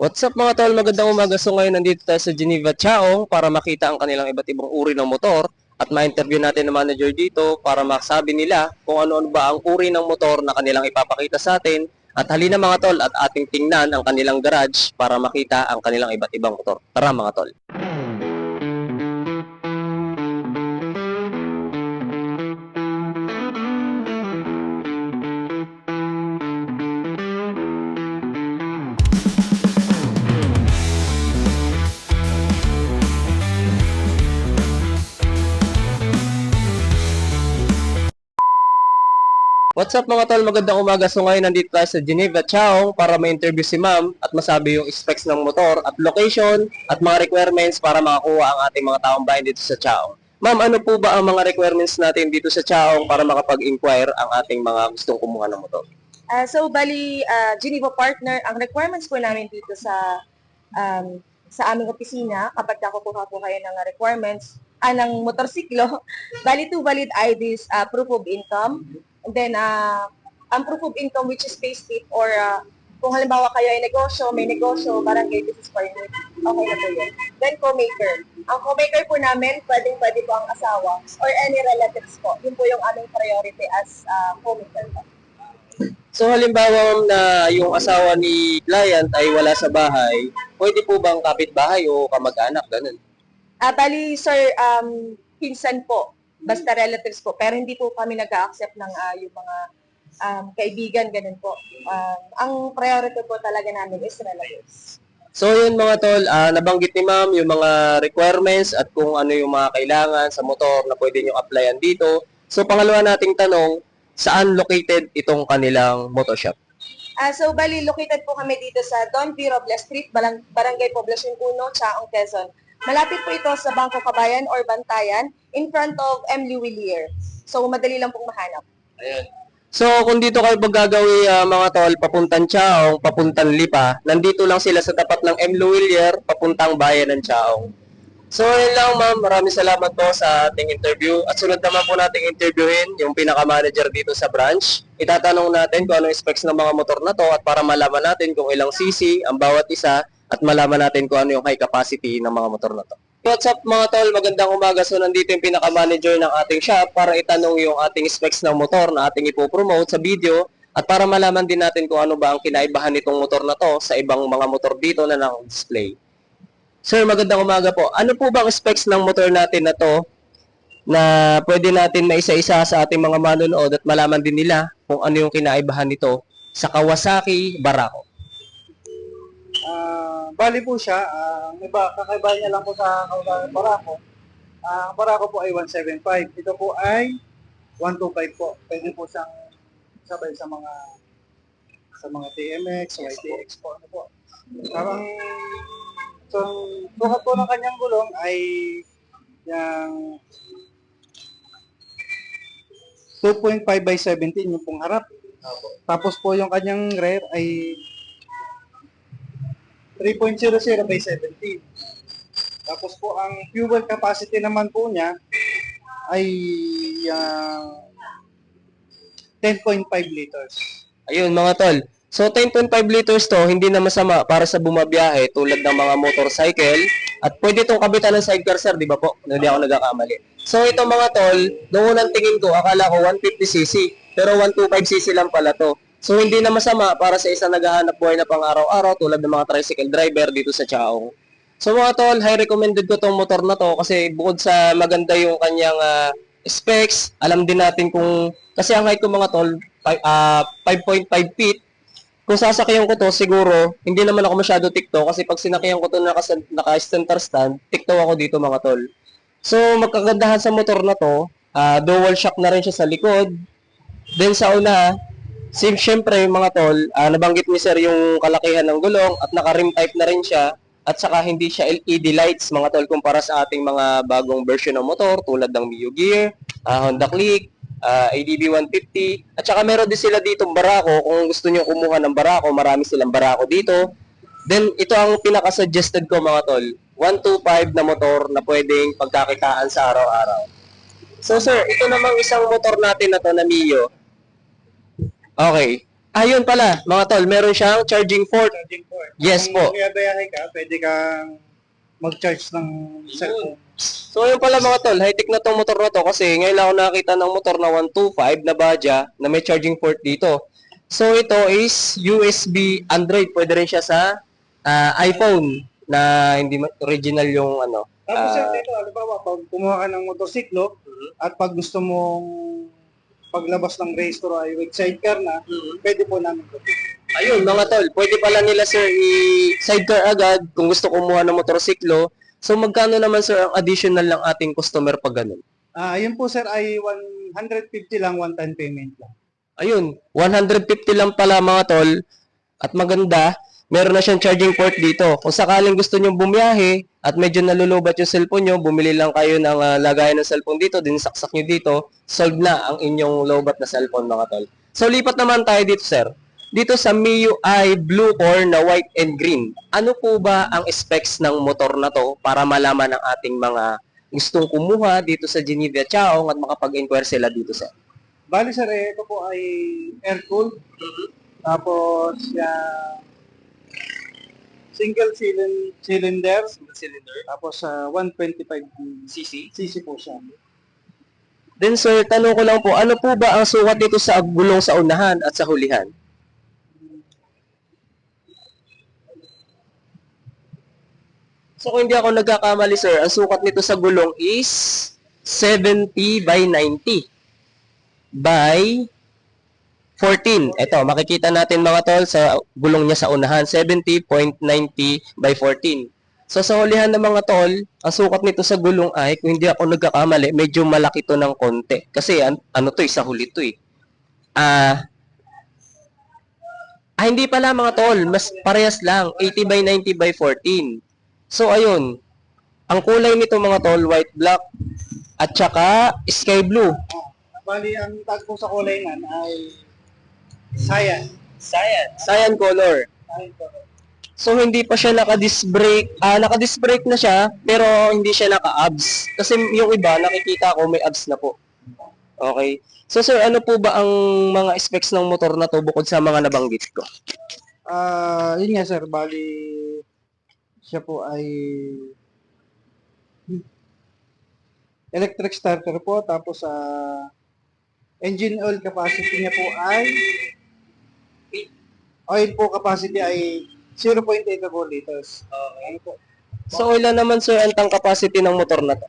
What's up mga tol? Magandang umaga. So ngayon nandito tayo sa Geneva Chaong para makita ang kanilang iba't ibang uri ng motor at ma-interview natin ang manager dito para masabi nila kung ano-ano ba ang uri ng motor na kanilang ipapakita sa atin. At halina mga tol at ating tingnan ang kanilang garage para makita ang kanilang iba't ibang motor. Tara mga tol. What's up mga tol? Magandang umaga. So ngayon nandito tayo sa Geneva Chaong para ma-interview si ma'am at masabi yung specs ng motor at location at mga requirements para makakuha ang ating mga taong bayan dito sa Chaong. Ma'am, ano po ba ang mga requirements natin dito sa Chaong para makapag-inquire ang ating mga gustong kumuha ng motor? Geneva partner, ang requirements po namin dito sa aming opisina, kapag nakukuha po kayo ng requirements, ng motorsiklo, bali two valid IDs, proof of income, and then ang proof of income which is payslip or kung halimbawa kayo ay negosyo, may negosyo, barangay business permit, okay na po yun. Then co-maker. Ang co-maker po namin, pwede po ang asawa or any relatives po. Yun po yung aming priority as co-maker po. So halimbawa na yung asawa ni client ay wala sa bahay, pwede po bang kapitbahay o kamag-anak, ganun? Bali, sir, pinsan po, basta relatives po, pero hindi po kami nag-accept ng yung mga kaibigan, ganun po. Ang priority po talaga namin is relatives. So yun mga tol, nabanggit ni ma'am yung mga requirements at kung ano yung mga kailangan sa motor na pwede nyo applyan dito. So pangalawa nating tanong, saan located itong kanilang motor shop? Bali, located po kami dito sa Don P. Robles Street, Barangay Poblacion 1, Chaong, Quezon. Malapit po ito sa Bangko Kabayan or Bantayan in front of M. Luwilier. So, madali lang pong mahanap. Ayan. So, kung dito kayo maggagawi mga tol, papuntang Chaong, papuntang Lipa, nandito lang sila sa tapat ng M. Luwilier, papuntang bayan ng Chaong. So, yun lang ma'am, maraming salamat po sa ating interview. At sunod naman po nating interviewin yung pinaka-manager dito sa branch. Itatanong natin kung ano yung specs ng mga motor na to at para malaman natin kung ilang cc ang bawat isa at malaman natin kung ano yung high capacity ng mga motor na to. What's up mga tol, magandang umaga. So nandito yung pinaka-manager ng ating shop para itanong yung ating specs ng motor na ating ipopromote sa video at para malaman din natin kung ano ba ang kinaibahan nitong motor na to sa ibang mga motor dito na naka-display. Sir, magandang umaga po. Ano po bang specs ng motor natin na to na pwede natin maisa-isa sa ating mga manonood at malaman din nila kung ano yung kinaibahan nito sa Kawasaki Barako? Bali po siya, kakaibahan niya lang po sa Barako. Ang Barako po ay 175. Ito po ay 125 po. Pwede po siyang sabay sa mga TMX, YTX po. Ano po. Parang so, sukat po ng kanyang gulong ay yung 2.5 by 17 yung pong harap. Tapos po yung kanyang rear ay 3.00 by 17. Tapos po ang fuel capacity naman po niya ay 10.5 liters. Ayun mga tol. So 10.5 liters to, hindi na masama para sa bumabiyahe tulad ng mga motorcycle at pwede itong kabitan ng sidecar sir, di ba po? Hindi ako nagkakamali. So ito mga tol, noong unang tingin ko, akala ko 150cc, pero 125cc lang pala to. So hindi na masama para sa isang naghahanap buhay na pang araw-araw tulad ng mga tricycle driver dito sa Chaong. So mga tol, high recommended ko tong motor na to kasi bukod sa maganda yung kanyang specs, alam din natin kung, kasi ang height ko mga tol, 5.5 feet. Kung sasakyan ko to, siguro, hindi naman ako masyado tikto kasi pag sinakyan ko to naka-center stand, tikto ako dito mga tol. So, magkagandahan sa motor na to, dual shock na rin siya sa likod. Then sa una, syempre mga tol, nabanggit ni sir yung kalakihan ng gulong at naka-rim type na rin siya at saka hindi siya LED lights mga tol kumpara sa ating mga bagong version ng motor tulad ng Mio Gear, Honda Click, ADB 150 at saka meron din sila dito Barako. Kung gusto niyo kumuha ng Barako, marami silang Barako dito. Then ito ang pinaka-suggested ko mga tol, 125 na motor na pwedeng pagkakitaan sa araw-araw. So sir, ito namang isang motor natin na to na Mio. Okay. Ayun pala, mga tol, meron siyang charging port. Charging port. Yes Kung po. magbiyahe ka, pwede kang mag-charge ng cellphone. So yun pala mga tol, high-tech na tong motor na to kasi ngayon lang ako nakakita ng motor na 125 na Baja na may charging port dito. So ito is USB Android, pwede rin siya sa iPhone na hindi original yung ano. Tapos sir, dito, halimbawa, pag kumuha ka ng motorsiklo at pag gusto mong paglabas ng race tour ay with sidecar na, pwede po namin ito. Ayun mga tol, pwede pala nila sir i-sidecar agad kung gusto kumuha ng motorsiklo. So magkano naman sir ang additional ng ating customer pag ganun? Yun po sir ay 150 lang, one-time payment lang. Ayun, 150 lang pala mga tol at maganda. Meron na siyang charging port dito. Kung sakaling gusto nyo bumiyahe at medyo nalulubat yung cellphone nyo, bumili lang kayo ng lagayan ng cellphone dito, din saksak nyo dito, solve na ang inyong lobat na cellphone mga tol. So lipat naman tayo dito sir. Dito sa MIUI Blue Core na white and green, ano po ba ang specs ng motor na to para malaman ng ating mga gustong kumuha dito sa Geneva Chaong at makapag-inquire sila dito sir? Bali sir, ito po ay air-cooled. Tapos, single cylinder. Tapos, 125 cc po siya. Then sir, tanong ko lang po, ano po ba ang sukat dito sa gulong sa unahan at sa hulihan? So kung hindi ako nagkakamali sir, ang sukat nito sa gulong is 70 by 90 by 14. Ito, makikita natin mga tol sa gulong niya sa unahan, 70.90 by 14. So sa hulihan ng mga tol, ang sukat nito sa gulong ay, kung hindi ako nagkakamali, medyo malaki to ng konti. Kasi ano to, sa huli to eh. Hindi pala mga tol, mas parehas lang, 80 by 90 by 14. So ayun, ang kulay nito mga tol, white, black, at saka sky blue. Bali, ang tag po sa kulay nan ay cyan. Cyan color. Cyan po. So hindi pa siya naka-disc brake. Naka-disc brake na siya, pero hindi siya naka-abs. Kasi yung iba, nakikita ko may abs na po. Okay. So sir, ano po ba ang mga specs ng motor na to bukod sa mga nabanggit ko? Yun nga sir, bali siya po ay electric starter po, tapos engine oil capacity niya po ay oil po capacity ay 0.84 liters. Ano po? So ilan naman sir ang tank capacity ng motor na to?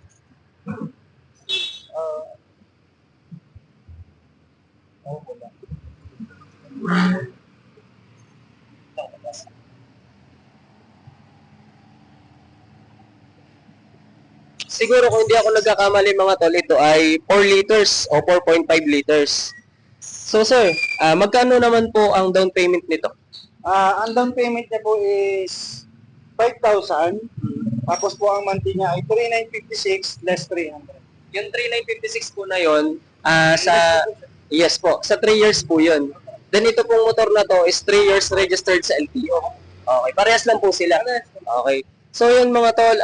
Siguro kung hindi ako nagkakamali mga tol, ito ay 4 liters o 4.5 liters. So sir, magkano naman po ang down payment nito? Ang down payment niya po is 5,000. Tapos po ang monthly niya ay 3,956 less 300. Yung 3,956 po na yon, yes po, sa 3 years po yun. Then ito pong motor na to is 3 years registered sa LTO. Okay, parehas lang po sila. Okay. So yun mga tol,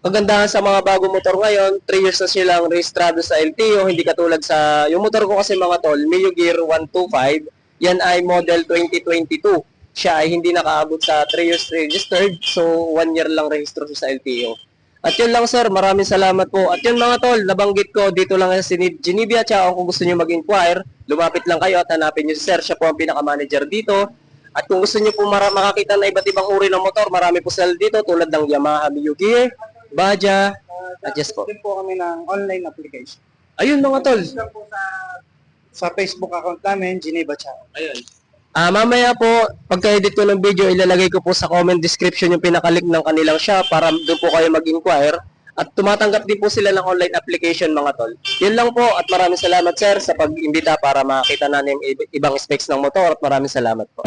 kagandahan sa mga bago motor ngayon, 3 years na silang rehistrado sa LTO, hindi katulad sa, yung motor ko kasi mga tol, Mio Gear 125, yan ay model 2022. Siya ay hindi nakaabot sa 3 years registered, so 1 year lang rehistro sa LTO. At yun lang sir, maraming salamat po. At yun mga tol, nabanggit ko dito lang sa Geneva Chaong, kung gusto nyo mag-inquire, lumapit lang kayo at hanapin nyo si sir, siya po ang pinaka-manager dito. At kung gusto nyo po makakita na iba't ibang uri ng motor, marami po sila dito tulad ng Yamaha Mio Gear, Baja, at yes po. Din po kami ng online application. Ayun mga tol. Lang po sa Facebook account namin, Geneva Chao. Ayun. Mamaya po, pagka-edit ko ng video, ilalagay ko po sa comment description yung pinaka-link ng kanilang shop para doon po kayo mag-inquire. At tumatanggap din po sila ng online application mga tol. Yun lang po at maraming salamat sir sa pag-imbita para makita natin yung ibang specs ng motor at maraming salamat po.